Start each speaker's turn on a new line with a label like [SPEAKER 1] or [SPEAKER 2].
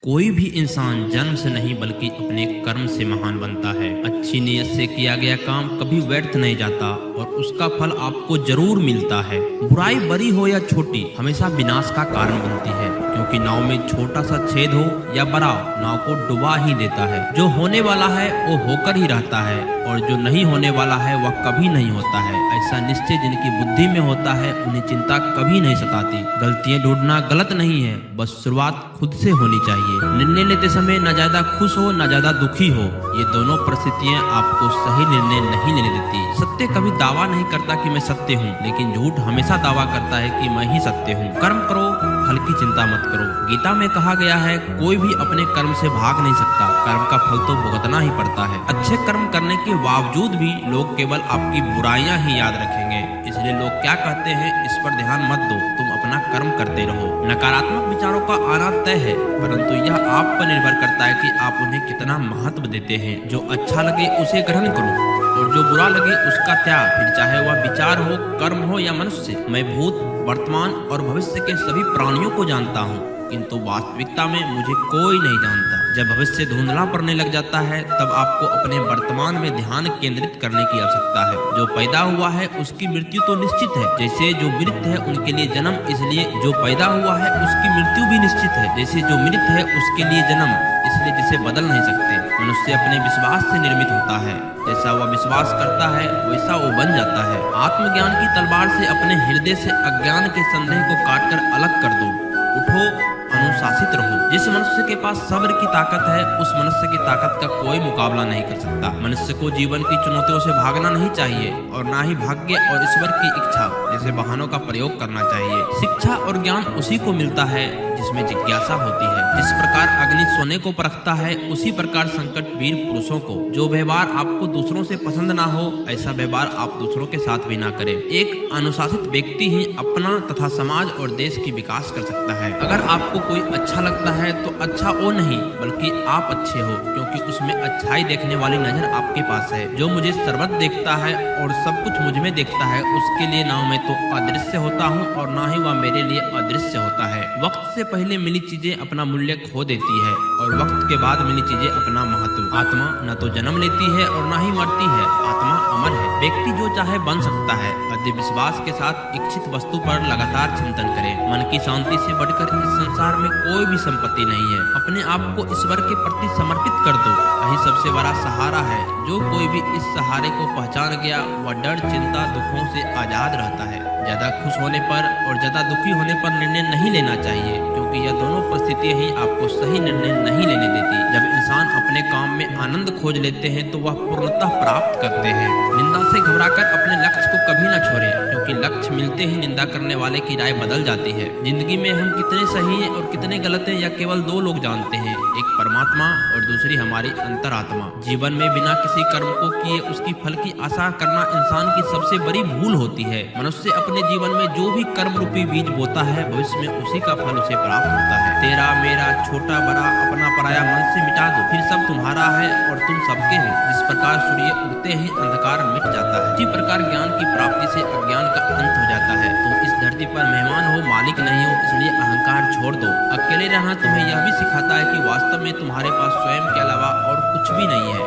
[SPEAKER 1] कोई भी इंसान जन्म से नहीं बल्कि अपने कर्म से महान बनता है। अच्छी नीयत से किया गया काम कभी व्यर्थ नहीं जाता और उसका फल आपको जरूर मिलता है। बुराई बड़ी हो या छोटी हमेशा विनाश का कारण बनती है, क्योंकि नाव में छोटा सा छेद हो या बड़ा, नाव को डुबा ही देता है। जो होने वाला है वो होकर ही रहता है और जो नहीं होने वाला है वह कभी नहीं होता है। ऐसा निश्चय जिनकी बुद्धि में होता है उन्हें चिंता कभी नहीं सताती। गलतियां ढूंढना गलत नहीं है, बस शुरुआत खुद से होनी चाहिए। निर्णय लेते समय न ज्यादा खुश हो न ज्यादा दुखी हो, ये दोनों परिस्थितियां आपको सही निर्णय नहीं लेने देती। सत्य कभी दावा नहीं करता कि मैं सत्य हूँ, लेकिन झूठ हमेशा दावा करता है कि मैं ही सत्य हूँ। कर्म करो, फल की चिंता मत करो। गीता में कहा गया है, कोई भी अपने कर्म से भाग नहीं सकता, कर्म का फल तो भुगतना ही पड़ता है। अच्छे कर्म करने के बावजूद भी लोग केवल आपकी बुराइयां ही याद रखेंगे, इसलिए लोग क्या कहते हैं इस पर ध्यान मत दो, तुम अपना कर्म करते रहो। नकारात्मक विचारों का आना तय है, परंतु यह आप पर निर्भर करता है कि आप उन्हें कितना महत्व देते हैं। जो अच्छा लगे उसे ग्रहण करो और जो बुरा लगे उसका त्याग, फिर चाहे वह विचार हो, कर्म हो या मनुष्य। मैं भूत, वर्तमान और भविष्य के सभी प्राणियों को जानता हूँ, किंतु वास्तविकता में मुझे कोई नहीं जानता। जब भविष्य धुंधला पड़ने लग जाता है तब आपको अपने वर्तमान में ध्यान केंद्रित करने की आवश्यकता है। जो पैदा हुआ है उसकी मृत्यु तो निश्चित है, जैसे जो मृत है उनके लिए जन्म, इसलिए जो पैदा हुआ है उसकी मृत्यु भी निश्चित है, जैसे जो मृत है उसके लिए जन्म, इसलिए जिसे बदल नहीं सकते। मनुष्य अपने विश्वास से निर्मित होता है, जैसा वह विश्वास करता है वैसा वो बन जाता है। आत्मज्ञान की तलवार से अपने हृदय से अज्ञान के संदेह को काटकर अलग कर दो। उठो, अनुशासित रहो। जिस मनुष्य के पास सब्र की ताकत है उस मनुष्य की ताकत का कोई मुकाबला नहीं कर सकता। मनुष्य को जीवन की चुनौतियों से भागना नहीं चाहिए और ना ही भाग्य और ईश्वर की इच्छा जैसे वाहनों का प्रयोग करना चाहिए। शिक्षा और ज्ञान उसी को मिलता है जिसमें जिज्ञासा होती है। जिस प्रकार अग्नि सोने को परखता है उसी प्रकार संकट वीर पुरुषों को। जो व्यवहार आपको दूसरों से पसंद ना हो ऐसा व्यवहार आप दूसरों के साथ भी ना करें। एक अनुशासित व्यक्ति ही अपना तथा समाज और देश की विकास कर सकता है। अगर आपको कोई अच्छा लगता है तो अच्छा वो नहीं बल्कि आप अच्छे हो, क्योंकि उसमें अच्छाई देखने वाली नजर आपके पास है। जो मुझे सर्वत्र देखता है और सब कुछ मुझ में देखता है उसके लिए ना मैं तो अदृश्य होता हूँ और ना ही वह मेरे लिए अदृश्य होता है। वक्त से पहले मिली चीजें अपना मूल्य खो देती है और वक्त के बाद मिली चीजें अपना महत्व। आत्मा न तो जन्म लेती है और न ही मरती है, आत्मा अमर है। व्यक्ति जो चाहे बन सकता है। अद्य विश्वास के साथ इच्छित वस्तु पर लगातार चिंतन करें। मन की शांति से बढ़कर इस संसार में कोई भी संपत्ति नहीं है। अपने आप को ईश्वर के प्रति समर्पित कर दो, यही सबसे बड़ा सहारा है। जो कोई भी इस सहारे को पहचान गया वह डर, चिंता, दुखों से आजाद रहता है। ज्यादा खुश होने पर और ज्यादा दुखी होने पर निर्णय नहीं लेना चाहिए, क्योंकि यह दोनों परिस्थितियां ही आपको सही निर्णय नहीं लेने देती। जब इंसान अपने काम में आनंद खोज लेते हैं तो वह पूर्णतः प्राप्त करते हैं। निंदा से घबराकर अपने लक्ष्य को कभी न छोड़ें, क्योंकि लक्ष्य मिलते ही निंदा करने वाले की राय बदल जाती है। जिंदगी में हम कितने सही हैं और कितने गलत हैं यह केवल दो लोग जानते हैं, एक परमात्मा और दूसरी हमारी अंतरात्मा। जीवन में बिना किसी कर्म को किए उसकी फल की आशा करना इंसान की सबसे बड़ी भूल होती है। मनुष्य अपने जीवन में जो भी कर्म रूपी बीज बोता है भविष्य में उसी का फल उसे प्राप्त होता है। तेरा मेरा, छोटा बड़ा, अपना पराया मन से मिटा दो, फिर सब तुम्हारा है और तुम सबके हो। जिस प्रकार सूर्य उगते ही अंधकार मिट जाता है, उसी प्रकार ज्ञान की प्राप्ति से अज्ञान का अंत हो जाता है। तुम इस धरती पर मेहमान हो, मालिक नहीं हो, इसलिए अहंकार छोड़ दो। अकेले रहना तुम्हें यह भी सिखाता है कि वास्तव में तुम्हारे पास स्वयं के अलावा और कुछ भी नहीं है।